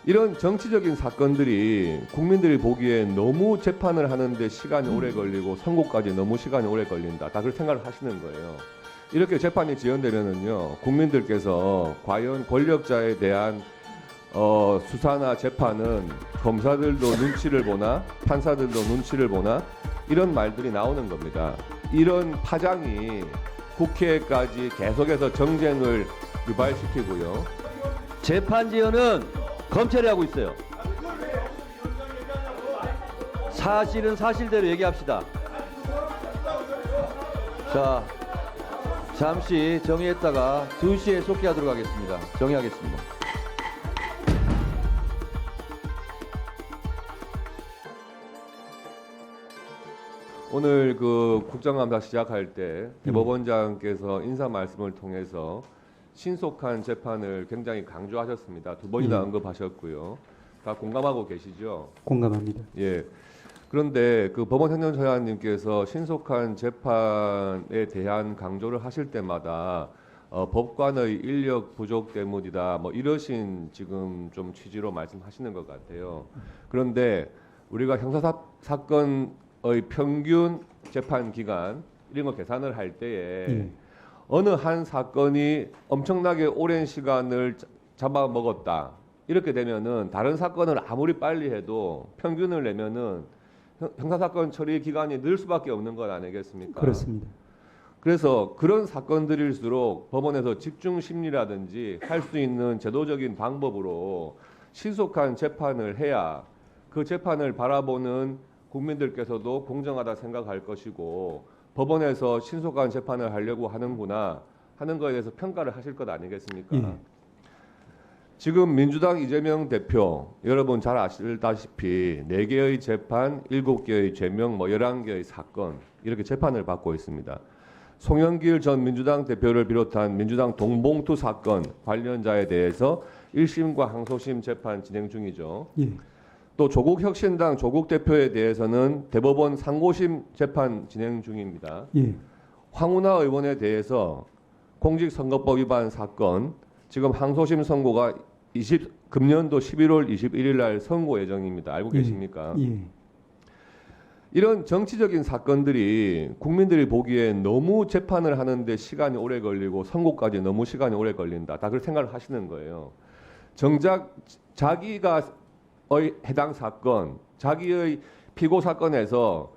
이런 정치적인 사건들이 국민들이 보기에 너무 재판을 하는데 시간이 오래 걸리고 선고까지 너무 시간이 오래 걸린다. 다 그렇게 생각을 하시는 거예요. 이렇게 재판이 지연되면은요, 국민들께서 과연 권력자에 대한 수사나 재판은 검사들도 눈치를 보나 판사들도 눈치를 보나 이런 말들이 나오는 겁니다. 이런 파장이 국회까지 계속해서 정쟁을 유발시키고요. 재판 지연은 검찰이 하고 있어요. 사실은 사실대로 얘기합시다. 자, 잠시 정의했다가 2시에 속기하도록 하겠습니다. 정의하겠습니다. 오늘 그 국정감사 시작할 때 대법원장께서 인사 말씀을 통해서 신속한 재판을 굉장히 강조하셨습니다. 두 번이나 언급하셨고요. 다 공감하고 계시죠? 공감합니다. 예. 그런데 그 법원 행정처장님께서 신속한 재판에 대한 강조를 하실 때마다 법관의 인력 부족 때문이다. 뭐 이러신 지금 좀 취지로 말씀하시는 것 같아요. 그런데 우리가 형사 사건의 평균 재판 기간 이런 거 계산을 할 때에 어느 한 사건이 엄청나게 오랜 시간을 잡아먹었다. 이렇게 되면은 다른 사건을 아무리 빨리 해도 평균을 내면은 형사사건 처리 기간이 늘 수밖에 없는 것 아니겠습니까? 그렇습니다. 그래서 그런 사건들일수록 법원에서 집중 심리라든지 할 수 있는 제도적인 방법으로 신속한 재판을 해야 그 재판을 바라보는 국민들께서도 공정하다 생각할 것이고 법원에서 신속한 재판을 하려고 하는구나 하는 거에 대해서 평가를 하실 것 아니겠습니까? 예. 지금 민주당 이재명 대표 여러분 잘 아시다시피 4개의 재판, 7개의 죄명, 11개의 사건 이렇게 재판을 받고 있습니다. 송영길 전 민주당 대표를 비롯한 민주당 동봉투 사건 관련자에 대해서 1심과 항소심 재판 진행 중이죠. 예. 또 조국 혁신당 조국 대표에 대해서는 대법원 상고심 재판 진행 중입니다. 예. 황운하 의원에 대해서 공직선거법 위반 사건 지금 항소심 선고가 금년도 11월 21일 날 선고 예정입니다. 알고 계십니까? 예. 이런 정치적인 사건들이 국민들이 보기에 너무 재판을 하는데 시간이 오래 걸리고 선고까지 너무 시간이 오래 걸린다. 다 그렇게 생각을 하시는 거예요. 정작 자기가 해당 사건, 자기의 피고 사건에서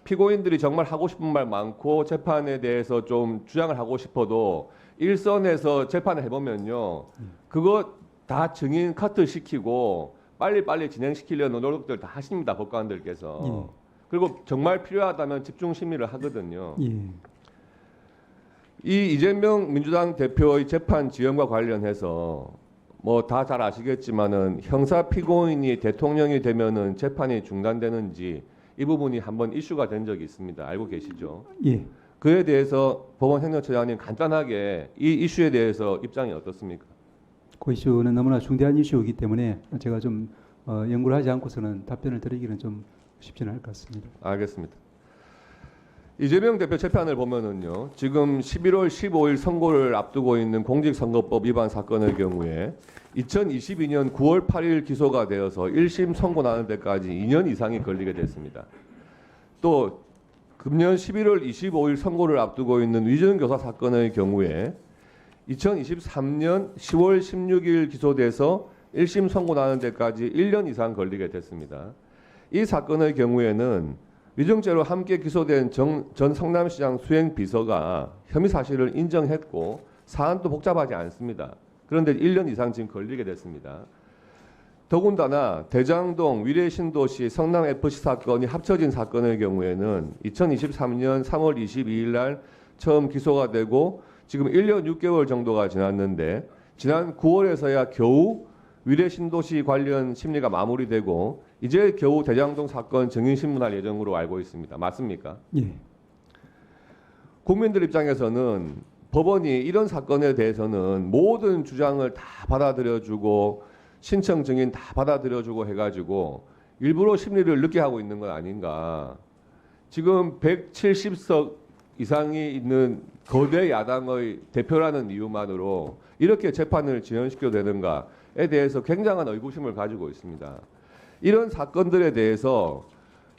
피고인들이 정말 하고 싶은 말 많고 재판에 대해서 좀 주장을 하고 싶어도 일선에서 재판을 해보면요. 그거 다 증인 카트 시키고 빨리빨리 진행시키려는 노력들 다 하십니다. 법관들께서. 예. 그리고 정말 필요하다면 집중 심리를 하거든요. 예. 이 이재명 민주당 대표의 재판 지연과 관련해서 뭐 다 잘 아시겠지만은 형사 피고인이 대통령이 되면은 재판이 중단되는지 이 부분이 한번 이슈가 된 적이 있습니다. 알고 계시죠? 예. 그에 대해서 법원 행정처장님 간단하게 이 이슈에 대해서 입장이 어떻습니까? 그 이슈는 너무나 중대한 이슈이기 때문에 제가 좀 연구를 하지 않고서는 답변을 드리기는 좀 쉽지는 않을 것 같습니다. 알겠습니다. 이재명 대표 재판을 보면은요, 지금 11월 15일 선고를 앞두고 있는 공직선거법 위반 사건의 경우에 2022년 9월 8일 기소가 되어서 1심 선고 나는 데까지 2년 이상이 걸리게 됐습니다. 또 금년 11월 25일 선고를 앞두고 있는 위정교사 사건의 경우에 2023년 10월 16일 기소돼서 1심 선고 나는 데까지 1년 이상 걸리게 됐습니다. 이 사건의 경우에는 위증죄로 함께 기소된 전 성남시장 수행 비서가 혐의 사실을 인정했고 사안도 복잡하지 않습니다. 그런데 1년 이상 지금 걸리게 됐습니다. 더군다나 대장동 위례신도시 성남FC 사건이 합쳐진 사건의 경우에는 2023년 3월 22일 날 처음 기소가 되고 지금 1년 6개월 정도가 지났는데 지난 9월에서야 겨우 위례신도시 관련 심리가 마무리되고 이제 겨우 대장동 사건 증인신문할 예정으로 알고 있습니다. 맞습니까? 예. 국민들 입장에서는 법원이 이런 사건에 대해서는 모든 주장을 다 받아들여주고 신청 증인 다 받아들여주고 해가지고 일부러 심리를 늦게 하고 있는 건 아닌가. 지금 170석 이상이 있는 거대 야당의 대표라는 이유만으로 이렇게 재판을 지연시켜도 되는가. 대해서 굉장한 의구심을 가지고 있습니다. 이런 사건들에 대해서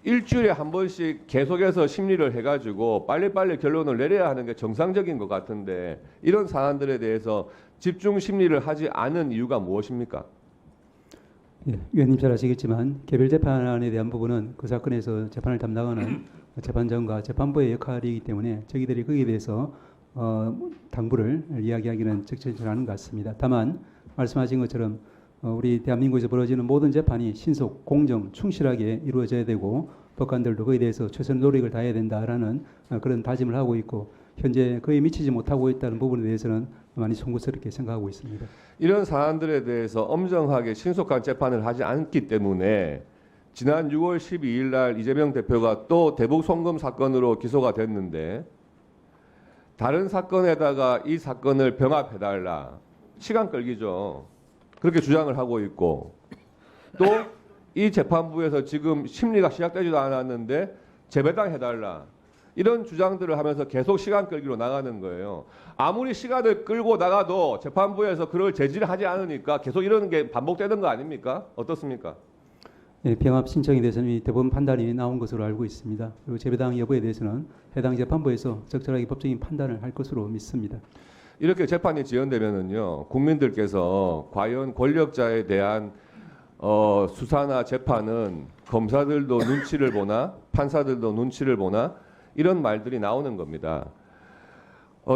일주일에 한 번씩 계속해서 심리를 해가지고 빨리빨리 결론을 내려야 하는 게 정상적인 것 같은데 이런 사안들에 대해서 집중 심리를 하지 않은 이유가 무엇입니까? 예, 위원님 잘 아시겠지만 개별 재판에 대한 부분은 그 사건에서 재판을 담당하는 재판장과 재판부의 역할이기 때문에 저희들이 거기에 대해서 당부를 이야기하기는 적절치 않은 것 같습니다. 다만 말씀하신 것처럼 우리 대한민국에서 벌어지는 모든 재판이 신속, 공정, 충실하게 이루어져야 되고 법관들도 거기에 대해서 최선의 노력을 다해야 된다라는 그런 다짐을 하고 있고 현재 거의 미치지 못하고 있다는 부분에 대해서는 많이 송구스럽게 생각하고 있습니다. 이런 사안들에 대해서 엄정하게 신속한 재판을 하지 않기 때문에 지난 6월 12일 날 이재명 대표가 또 대북 송금 사건으로 기소가 됐는데 다른 사건에다가 이 사건을 병합해달라. 시간 끌기죠. 그렇게 주장을 하고 있고 또 이 재판부에서 지금 심리가 시작되지도 않았는데 재배당해달라. 이런 주장들을 하면서 계속 시간 끌기로 나가는 거예요. 아무리 시간을 끌고 나가도 재판부에서 그걸 제지를 하지 않으니까 계속 이런 게 반복되는 거 아닙니까? 어떻습니까? 예, 병합 신청에 대해서는 이 대법원 판단이 나온 것으로 알고 있습니다. 그리고 재배당 여부에 대해서는 해당 재판부에서 적절하게 법적인 판단을 할 것으로 믿습니다. 이렇게 재판이 지연되면은요, 국민들께서 과연 권력자에 대한 수사나 재판은 검사들도 눈치를 보나 판사들도 눈치를 보나 이런 말들이 나오는 겁니다.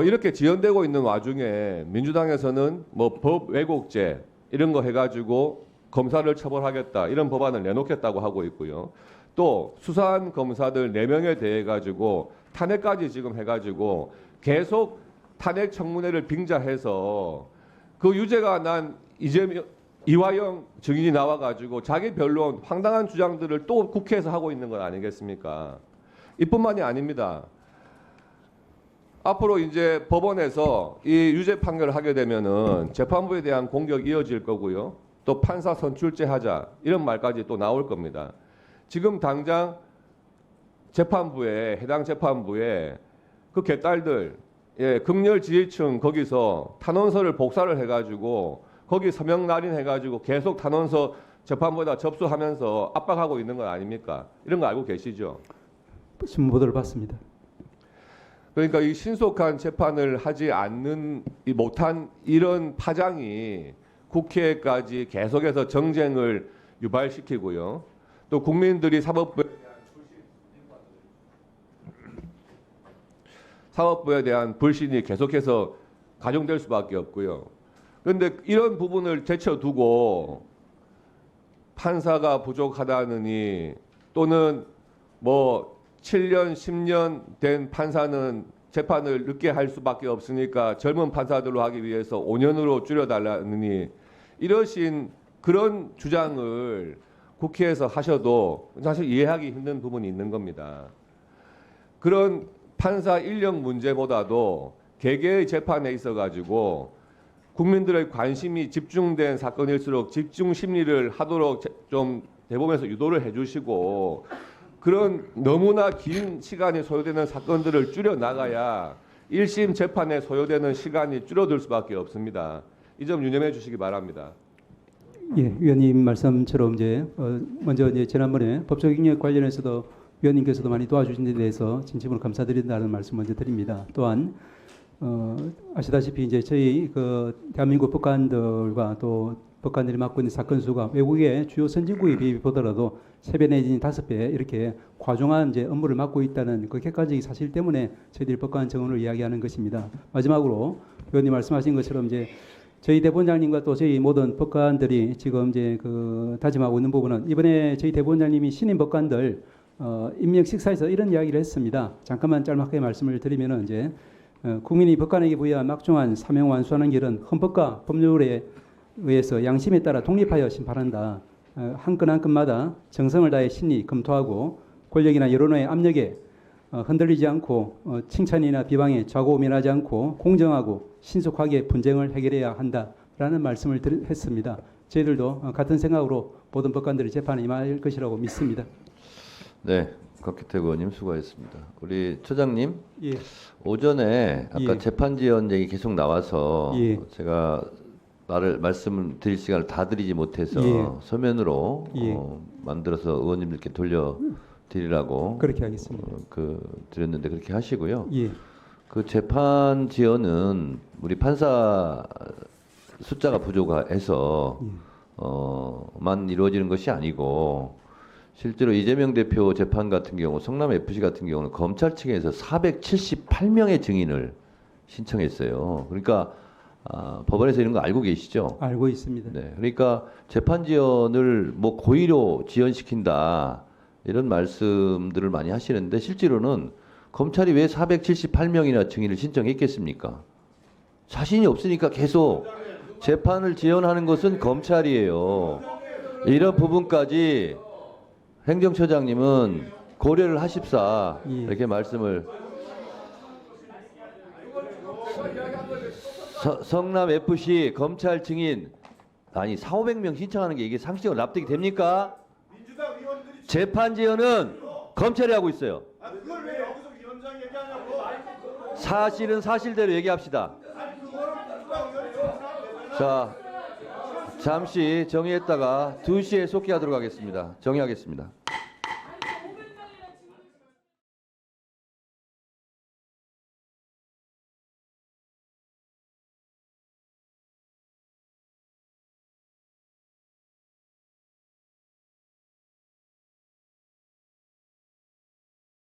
이렇게 지연되고 있는 와중에 민주당에서는 뭐 법 왜곡죄 이런 거 해가지고 검사를 처벌하겠다 이런 법안을 내놓겠다고 하고 있고요. 또 수사한 검사들 4명에 대해 가지고 탄핵까지 지금 해가지고 계속 탄핵 청문회를 빙자해서 그 유죄가 난 이화영 증인이 나와가지고 자기 변론 황당한 주장들을 또 국회에서 하고 있는 건 아니겠습니까? 이뿐만이 아닙니다. 앞으로 이제 법원에서 이 유죄 판결을 하게 되면은 재판부에 대한 공격이 이어질 거고요. 또 판사 선출제 하자 이런 말까지 또 나올 겁니다. 지금 당장 재판부에 해당 재판부에 그 개딸들 극렬 지지층 거기서 탄원서를 복사를 해가지고 거기 서명 날인해가지고 계속 탄원서 재판부에다 접수하면서 압박하고 있는 건 아닙니까? 이런 거 알고 계시죠? 신문 보도를 봤습니다. 그러니까 이 신속한 재판을 하지 않는 못한 이런 파장이 국회까지 계속해서 정쟁을 유발시키고요. 또 국민들이 사법부에 대한 불신이 계속해서 가중될 수밖에 없고요. 그런데 이런 부분을 제쳐두고 판사가 부족하다느니 또는 뭐 7년, 10년 된 판사는 재판을 늦게 할 수밖에 없으니까 젊은 판사들로 하기 위해서 5년으로 줄여달라느니 이러신 그런 주장을 국회에서 하셔도 사실 이해하기 힘든 부분이 있는 겁니다. 그런 판사 인력 문제보다도 개개의 재판에 있어가지고 국민들의 관심이 집중된 사건일수록 집중 심리를 하도록 좀 대법원에서 유도를 해주시고 그런 너무나 긴 시간이 소요되는 사건들을 줄여 나가야 1심 재판에 소요되는 시간이 줄어들 수밖에 없습니다. 이 점 유념해 주시기 바랍니다. 예, 위원님 말씀처럼 이제 먼저 이제 지난번에 법적 ing력 관련해서도 위원님께서도 많이 도와주신 데 대해서 진심으로 감사드린다는 말씀 먼저 드립니다. 또한 아시다시피 이제 저희 그 대한민국 법관들과 또 법관들이 맡고 있는 사건 수가 외국의 주요 선진국에 비보더라도 3배 내지 5배 이렇게 과중한 이제 업무를 맡고 있다는 그 객관적인 사실 때문에 저희들이 법관 정원을 이야기하는 것입니다. 마지막으로 의원님 말씀하신 것처럼 이제 저희 대법원장님과 또 저희 모든 법관들이 지금 이제 그 다짐하고 있는 부분은 이번에 저희 대법원장님이 신임 법관들 임명 식사에서 이런 이야기를 했습니다. 잠깐만 짤막하게 말씀을 드리면은 이제 국민이 법관에게 부여한 막중한 사명 완수하는 길은 헌법과 법률에 의해서 양심에 따라 독립하여 심판한다. 한 건 한 건마다 정성을 다해 신이 검토하고 권력이나 여론의 압력에 흔들리지 않고 칭찬이나 비방에 좌고우면하지 않고 공정하고 신속하게 분쟁을 해결해야 한다라는 말씀을 했습니다. 저희들도 같은 생각으로 모든 법관들이 재판에 임할 것이라고 믿습니다. 네, 곽기택 의원님 수고하셨습니다. 우리 처장님, 예. 오전에 아까 예. 재판 지연 얘기 계속 나와서 예. 제가 말씀을 드릴 시간을 다 드리지 못해서 예. 서면으로 예. 만들어서 의원님들께 돌려드리라고 그렇게 하겠습니다. 드렸는데 그렇게 하시고요. 예. 그 재판 지연은 우리 판사 숫자가 부족해서 예. 만 이루어지는 것이 아니고 실제로 이재명 대표 재판 같은 경우 성남 FC 같은 경우는 검찰 측에서 478명의 증인을 신청했어요. 그러니까 법원에서 이런 거 알고 계시죠? 알고 있습니다. 네. 그러니까 재판 지연을 뭐 고의로 지연시킨다 이런 말씀들을 많이 하시는데 실제로는 검찰이 왜 478명이나 증인을 신청했겠습니까? 자신이 없으니까 계속 재판을 지연하는 것은 검찰이에요. 이런 부분까지 행정처장님은 고려를 하십사 예. 이렇게 말씀을 성남 FC 검찰 증인 아니 4,500명 신청하는 게 이게 상식적으로 납득이 됩니까? 재판 지연은 검찰이 하고 있어요. 그걸 왜 여기서 위원장 얘기하냐고. 사실은 사실대로 얘기합시다. 자, 잠시 정의했다가 2시에 속기하도록 하겠습니다. 정의하겠습니다.